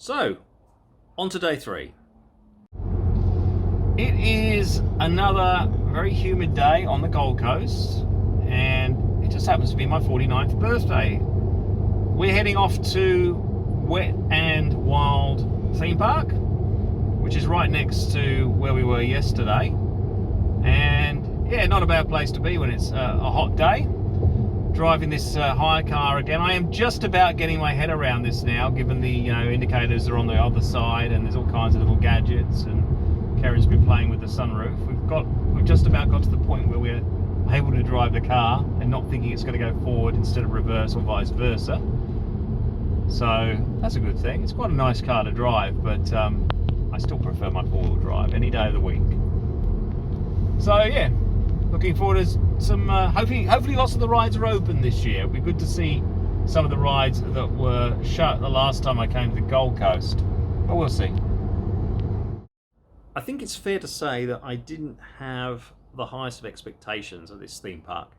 So, on to day 3. It is another very humid day on the Gold Coast, and it just happens to be my 49th birthday. We're heading off to Wet and Wild theme park, which is right next to where we were yesterday. And yeah, not a bad place to be when it's a hot day. Driving this hire car again. I am just about getting my head around this now, given the indicators are on the other side and there's all kinds of little gadgets, and Keryn's been playing with the sunroof. We've just about got to the point where we're able to drive the car and not thinking it's going to go forward instead of reverse or vice versa. So that's a good thing. It's quite a nice car to drive, but I still prefer my 4-wheel drive any day of the week. So yeah, looking forward to some, hopefully lots of the rides are open this year. It'll be good to see some of the rides that were shut the last time I came to the Gold Coast, but we'll see. I think it's fair to say that I didn't have the highest of expectations of this theme park,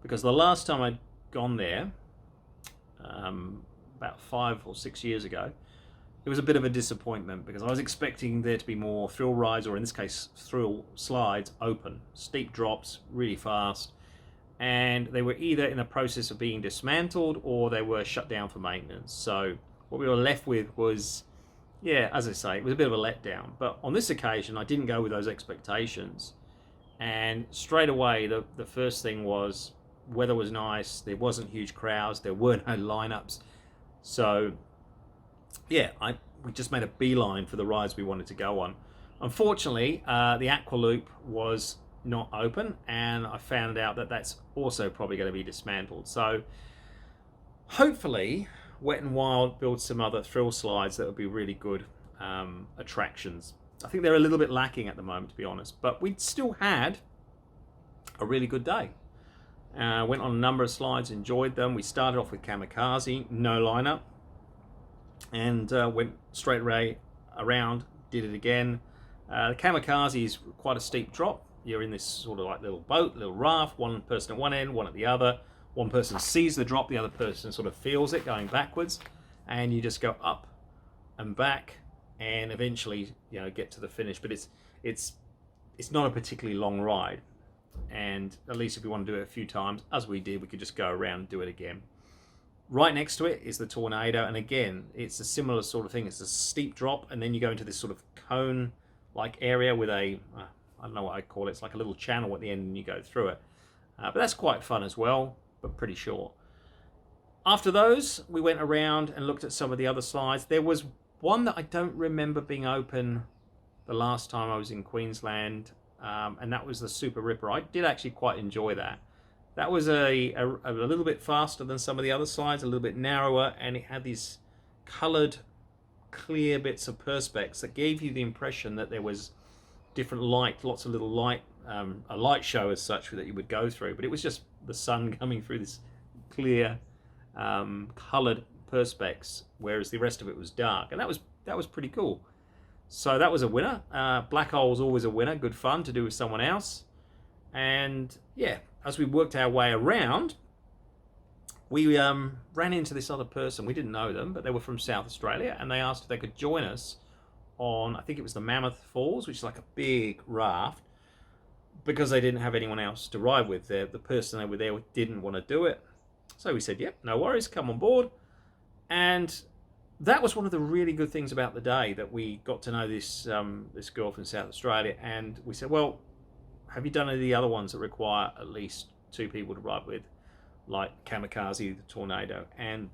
because the last time I'd gone there, about 5 or 6 years ago, it was a bit of a disappointment because I was expecting there to be more thrill rides, or in this case thrill slides, open. Steep drops, really fast, and they were either in the process of being dismantled or they were shut down for maintenance. So what we were left with was, yeah, as I say, it was a bit of a letdown. But on this occasion I didn't go with those expectations, and straight away the first thing was weather was nice, there wasn't huge crowds, there were no lineups. So yeah, we just made a beeline for the rides we wanted to go on. Unfortunately, the Aqua Loop was not open, and I found out that that's also probably going to be dismantled. So hopefully Wet and Wild builds some other thrill slides that would be really good attractions. I think they're a little bit lacking at the moment, to be honest, but we still had a really good day. Went on a number of slides, enjoyed them. We started off with Kamikaze, no lineup, and went straight away around, did it again. The Kamikaze is quite a steep drop. You're in this sort of like little boat, little raft, one person at one end, one at the other. One person sees the drop, the other person sort of feels it going backwards, and you just go up and back and eventually get to the finish. But it's not a particularly long ride, and at least if you want to do it a few times, as we did, we could just go around and do it again. Right next to it is the Tornado, and again, it's a similar sort of thing. It's a steep drop, and then you go into this sort of cone-like area with a, I don't know what I'd call it, it's like a little channel at the end and you go through it. But that's quite fun as well, but pretty short. After those, we went around and looked at some of the other slides. There was one that I don't remember being open the last time I was in Queensland, and that was the Super Ripper. I did actually quite enjoy that. That was a little bit faster than some of the other slides, a little bit narrower, and it had these coloured, clear bits of perspex that gave you the impression that there was different light, lots of little light, a light show as such that you would go through. But it was just the sun coming through this clear, coloured perspex, whereas the rest of it was dark, and that was pretty cool. So that was a winner. Black Hole's always a winner, good fun to do with someone else. And yeah, as we worked our way around, we ran into this other person. We didn't know them, but they were from South Australia, and they asked if they could join us on, I think it was the Mammoth Falls, which is like a big raft, because they didn't have anyone else to ride with. The person they were there with didn't want to do it. So we said, yep, no worries, come on board. And that was one of the really good things about the day, that we got to know this this girl from South Australia, and we said, well, have you done any of the other ones that require at least 2 people to ride with, like Kamikaze, the Tornado? And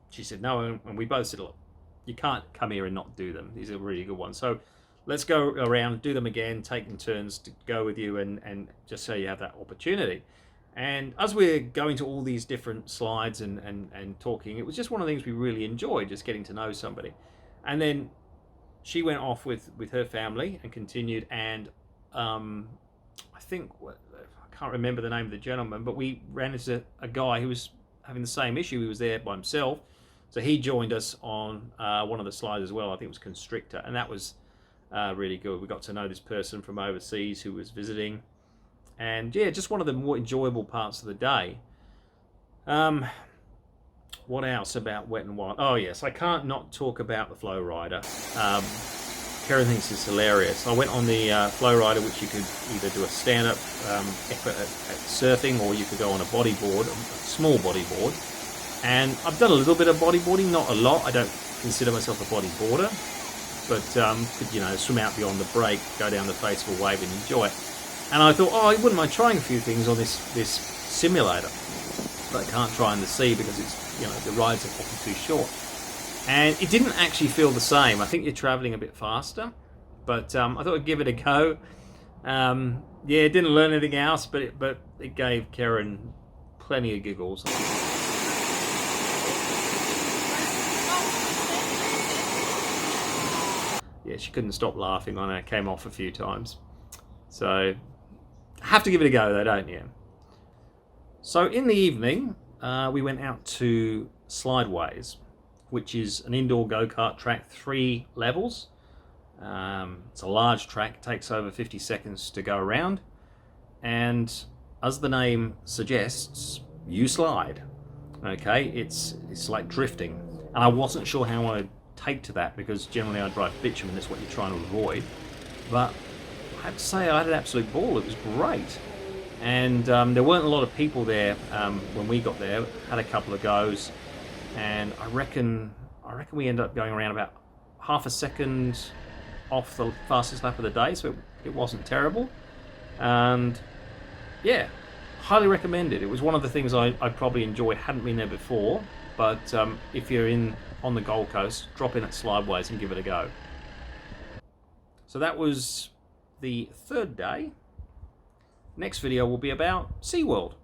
she said no, and we both said, look, you can't come here and not do them. These are really good ones. So let's go around, do them again, taking turns to go with you, and just so you have that opportunity. And as we're going to all these different slides and talking, it was just one of the things we really enjoyed, just getting to know somebody. And then she went off with her family and continued, and I think, I can't remember the name of the gentleman, but we ran into a guy who was having the same issue. He was there by himself, so he joined us on one of the slides as well. I think it was Constrictor, and that was really good. We got to know this person from overseas who was visiting, and yeah, just one of the more enjoyable parts of the day. What else about Wet and Wild? Oh yes, I can't not talk about the Flow Rider. Keryn thinks it's hilarious. I went on the Flow Rider, which you could either do a stand-up effort at surfing, or you could go on a bodyboard, a small bodyboard. And I've done a little bit of bodyboarding, not a lot. I don't consider myself a bodyboarder, but could swim out beyond the break, go down the face of a wave and enjoy it. And I thought, I wouldn't mind trying a few things on this simulator, but I can't try in the sea because it's the rides are often too short. And it didn't actually feel the same. I think you're traveling a bit faster, but I thought I'd give it a go. Yeah, didn't learn anything else, but it gave Keryn plenty of giggles. Yeah, she couldn't stop laughing on it. Came off a few times. So, have to give it a go though, don't you? So in the evening, we went out to Slideways, which is an indoor go-kart track, 3 levels. It's a large track, it takes over 50 seconds to go around. And as the name suggests, you slide. Okay, it's like drifting. And I wasn't sure how I'd take to that, because generally I drive bitumin, that's what you're trying to avoid. But I have to say I had an absolute ball, it was great. And there weren't a lot of people there when we got there. Had a couple of goes, and I reckon we ended up going around about half a second off the fastest lap of the day, so it wasn't terrible. And yeah, highly recommend it. It was one of the things I probably enjoyed. Hadn't been there before, but if you're on the Gold Coast, drop in at Slideways and give it a go. So that was the 3rd day. Next video will be about SeaWorld.